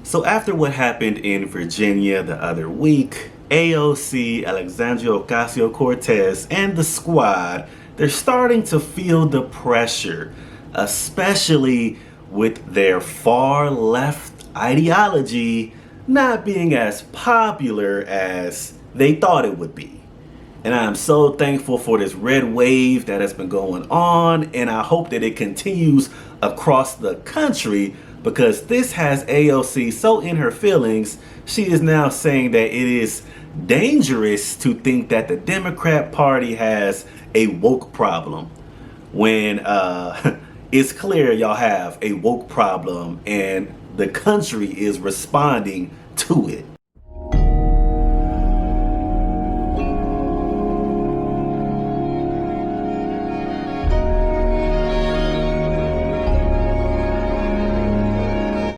So after what happened in Virginia the other week, AOC, Alexandria Ocasio-Cortez, and the squad, they're starting to feel the pressure, especially with their far left ideology not being as popular as they thought it would be. And I'm so thankful for this red wave that has been going on, and I hope that it continues across the country, because this has AOC so in her feelings. She is now saying that it is dangerous to think that the Democrat Party has a woke problem, when it's clear y'all have a woke problem and the country is responding to it.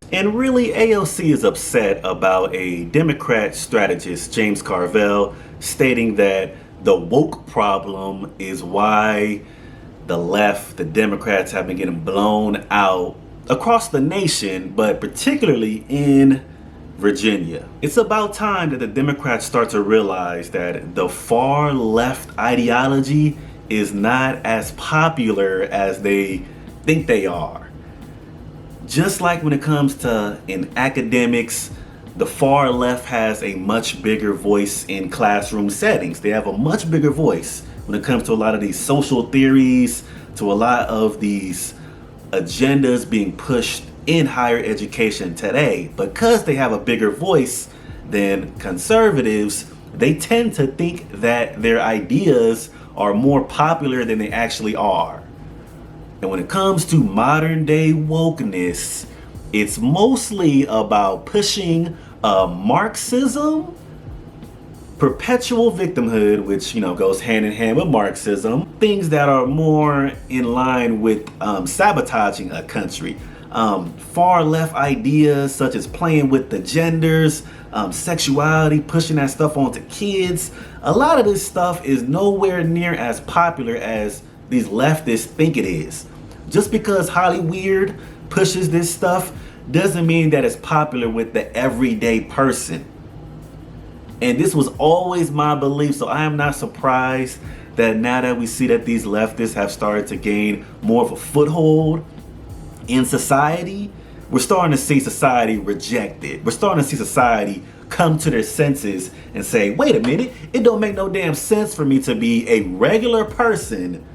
And really, AOC is upset about a Democrat strategist, James Carville, stating that the woke problem is why the left, the Democrats, have been getting blown out across the nation, but particularly in Virginia. It's about time that the Democrats start to realize that the far left ideology is not as popular as they think they are. Just like when it comes to in academics, the far left has a much bigger voice in classroom settings. They have a much bigger voice when it comes to a lot of these social theories, to a lot of these agendas being pushed in higher education today. Because they have a bigger voice than conservatives, they tend to think that their ideas are more popular than they actually are. And when it comes to modern day wokeness, it's mostly about pushing Marxism, perpetual victimhood, which goes hand in hand with Marxism, things that are more in line with sabotaging a country. Far left ideas such as playing with the genders, sexuality, pushing that stuff onto kids. A lot of this stuff is nowhere near as popular as these leftists think it is. Just because Hollywood pushes this stuff doesn't mean that it's popular with the everyday person. And this was always my belief, so I am not surprised that now that we see that these leftists have started to gain more of a foothold in society, we're starting to see society reject it. We're starting to see society come to their senses and say, wait a minute, it don't make no damn sense for me to be a regular person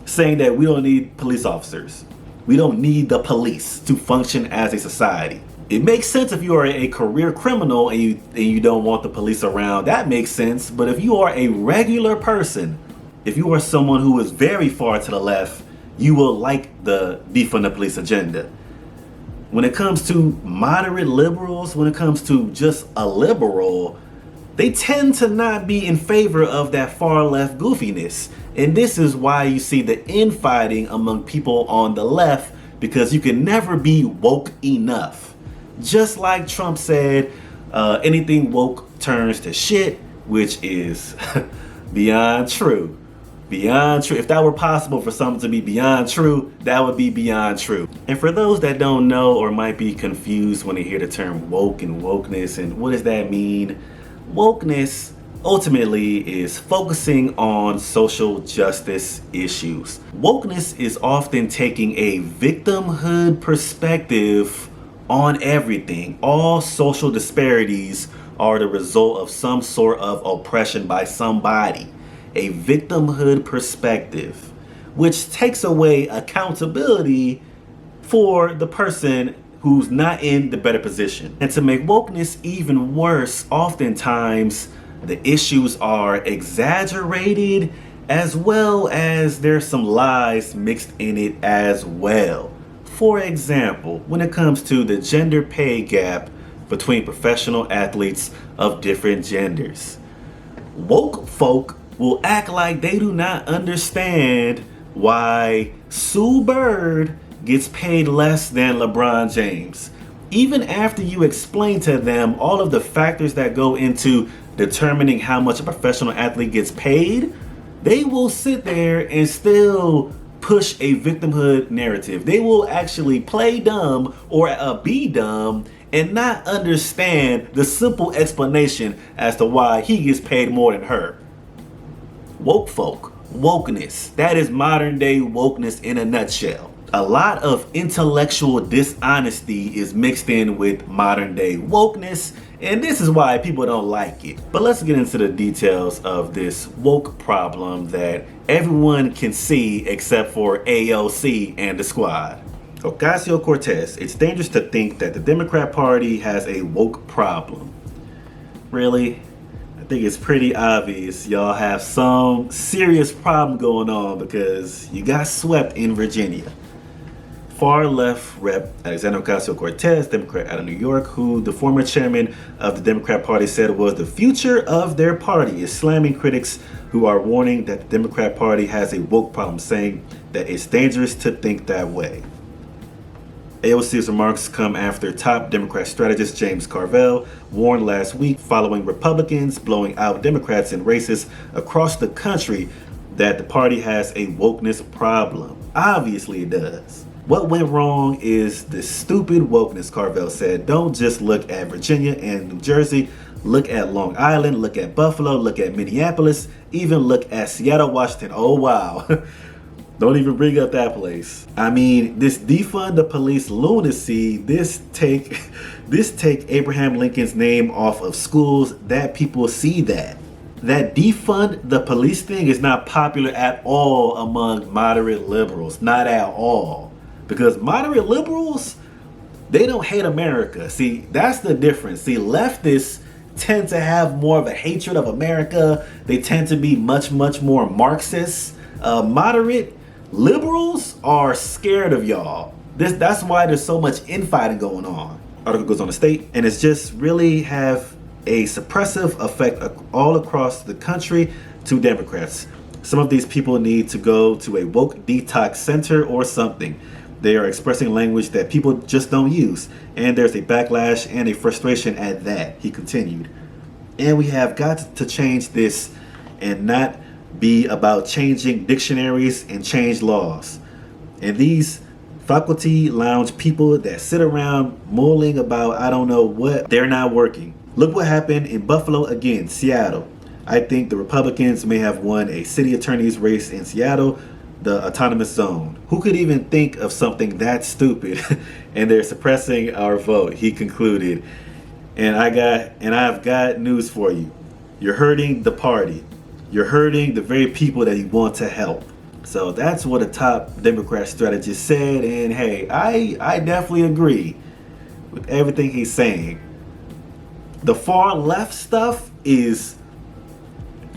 saying that we don't need police officers. We don't need the police to function as a society. It makes sense if you are a career criminal and you don't want the police around. That makes sense. But if you are a regular person, if you are someone who is very far to the left, you will like the defund the police agenda. When it comes to moderate liberals, when it comes to just a liberal, they tend to not be in favor of that far left goofiness. And this is why you see the infighting among people on the left, because you can never be woke enough. Just like Trump said, anything woke turns to shit, which is beyond true. Beyond true. If that were possible for something to be beyond true, that would be beyond true. And for those that don't know or might be confused when they hear the term woke and wokeness, and what does that mean? Wokeness ultimately is focusing on social justice issues. Wokeness is often taking a victimhood perspective on everything. All social disparities are the result of some sort of oppression by somebody. A victimhood perspective, which takes away accountability for the person who's not in the better position. And to make wokeness even worse, oftentimes the issues are exaggerated, as well as there's some lies mixed in it as well. For example, when it comes to the gender pay gap between professional athletes of different genders, woke folk will act like they do not understand why Sue Bird gets paid less than LeBron James. Even after you explain to them all of the factors that go into determining how much a professional athlete gets paid, they will sit there and still push a victimhood narrative. They will actually play dumb or be dumb and not understand the simple explanation as to why he gets paid more than her. Woke folk, wokeness, that is modern day wokeness in a nutshell. A lot of intellectual dishonesty is mixed in with modern day wokeness, and this is why people don't like it. But let's get into the details of this woke problem that everyone can see except for AOC and the squad. Ocasio-Cortez, it's dangerous to think that the Democrat Party has a woke problem. Really? I think it's pretty obvious y'all have some serious problem going on because you got swept in Virginia. Far left Rep. Alexandria Ocasio-Cortez, Democrat out of New York, who the former chairman of the Democrat Party said was the future of their party, is slamming critics who are warning that the Democrat Party has a woke problem, saying that it's dangerous to think that way. AOC's remarks come after top Democrat strategist James Carville warned last week, following Republicans blowing out Democrats in races across the country, that the party has a wokeness problem. Obviously it does. What went wrong is the stupid wokeness, Carville said. Don't just look at Virginia and New Jersey. Look at Long Island, look at Buffalo, look at Minneapolis, even look at Seattle, Washington. Oh, wow. Don't even bring up that place. I mean, this defund the police lunacy, this take Abraham Lincoln's name off of schools, that people see that. That defund the police thing is not popular at all among moderate liberals. Not at all. Because moderate liberals, they don't hate America. See, that's the difference. See, leftists tend to have more of a hatred of America. They tend to be much, much more Marxist. Moderate liberals are scared of y'all. That's why there's so much infighting going on. Article goes on to state, and it's just really have a suppressive effect all across the country to Democrats. Some of these people need to go to a woke detox center or something. They are expressing language that people just don't use, and there's a backlash and a frustration at that, he continued. And we have got to change this and not be about changing dictionaries and change laws. And these faculty lounge people that sit around mulling about I don't know what, they're not working. Look what happened in Buffalo again, Seattle. I think the Republicans may have won a city attorney's race in Seattle, the autonomous zone. Who could even think of something that stupid? And they're suppressing our vote, he concluded. And I've got news for you. You're hurting the party. You're hurting the very people that you want to help. So that's what a top Democrat strategist said. And hey, I definitely agree with everything he's saying. The far left stuff is,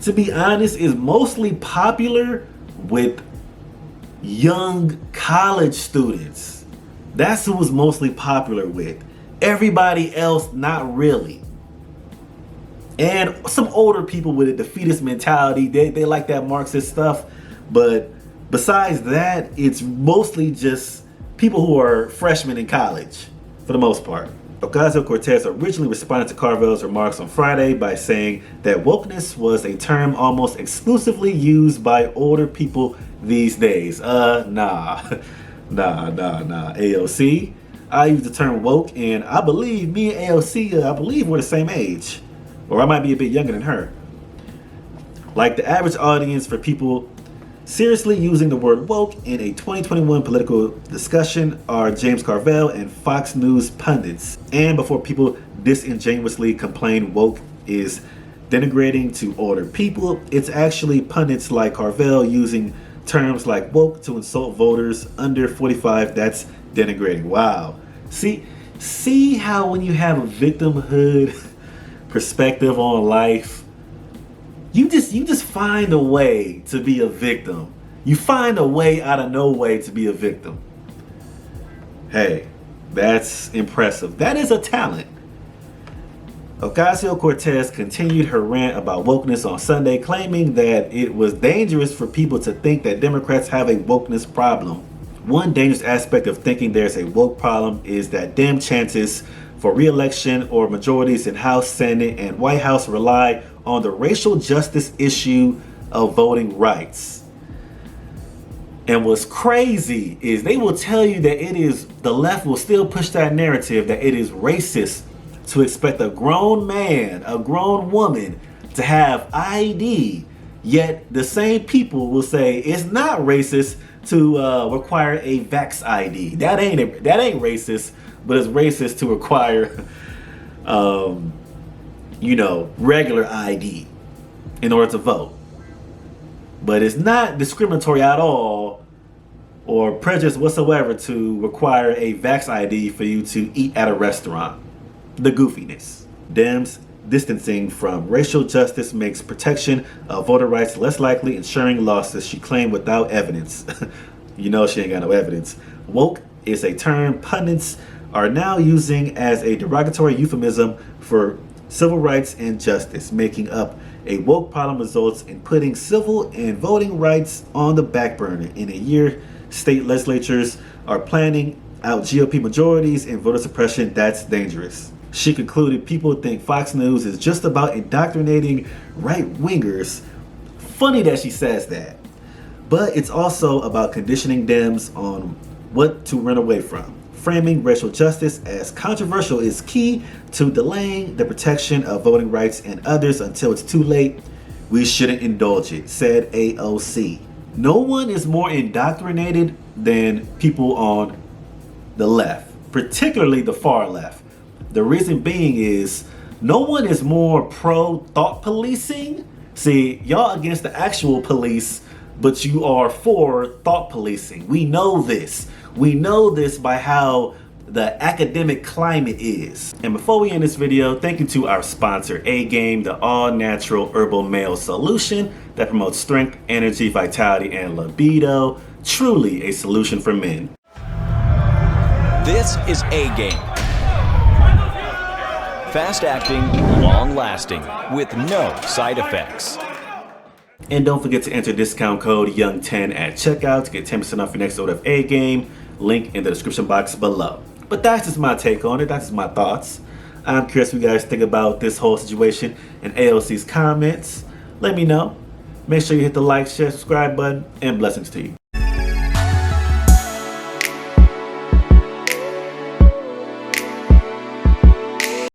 to be honest, is mostly popular with young college students. That's who was mostly popular with. Everybody else, not really. And some older people with a defeatist mentality, they like that Marxist stuff. But besides that, it's mostly just people who are freshmen in college, for the most part. Ocasio-Cortez originally responded to Carville's remarks on Friday by saying that wokeness was a term almost exclusively used by older people these days. Nah, AOC. I use the term woke, and I believe me and AOC, I believe we're the same age. Or I might be a bit younger than her. Like the average audience for people seriously using the word woke in a 2021 political discussion are James Carville and Fox News pundits. And before people disingenuously complain woke is denigrating to older people, it's actually pundits like Carville using terms like woke to insult voters under 45. That's denigrating. Wow. See how when you have a victimhood perspective on life, you just find a way to be a victim. You find a way out of no way to be a victim. Hey, that's impressive. That is a talent. Ocasio-Cortez continued her rant about wokeness on Sunday, claiming that it was dangerous for people to think that Democrats have a wokeness problem. One dangerous aspect of thinking there's a woke problem is that Dem chances for re-election or majorities in House, Senate, and White House rely on the racial justice issue of voting rights. And what's crazy is they will tell you that the left will still push that narrative that it is racist to expect a grown man, a grown woman to have ID. Yet the same people will say it's not racist to require a vax ID. That ain't racist, but it's racist to require, regular ID in order to vote. But it's not discriminatory at all or prejudice whatsoever to require a vax ID for you to eat at a restaurant. The goofiness. Dems distancing from racial justice makes protection of voter rights less likely, ensuring losses, she claimed without evidence. You know she ain't got no evidence. Woke is a term pundits are now using as a derogatory euphemism for civil rights and justice. Making up a woke problem results in putting civil and voting rights on the back burner. In a year, state legislatures are planning out GOP majorities and voter suppression. That's dangerous. She concluded people think Fox News is just about indoctrinating right-wingers. Funny that she says that. But it's also about conditioning Dems on what to run away from. Framing racial justice as controversial is key to delaying the protection of voting rights and others until it's too late. We shouldn't indulge it, said AOC. No one is more indoctrinated than people on the left, particularly the far left. The reason being is no one is more pro thought policing. See, y'all against the actual police, but you are for thought policing. We know this. We know this by how the academic climate is. And before we end this video, thank you to our sponsor, A-Game, the all-natural herbal male solution that promotes strength, energy, vitality, and libido. Truly a solution for men. This is A-Game. Fast-acting, long-lasting, with no side effects. And don't forget to enter discount code YOUNG10 at checkout to get 10% off your next order of A-Game. Link in the description box below. But that's just my take on it. That's just my thoughts. I'm curious what you guys think about this whole situation and AOC's comments. Let me know. Make sure you hit the like, share, subscribe button, and blessings to you.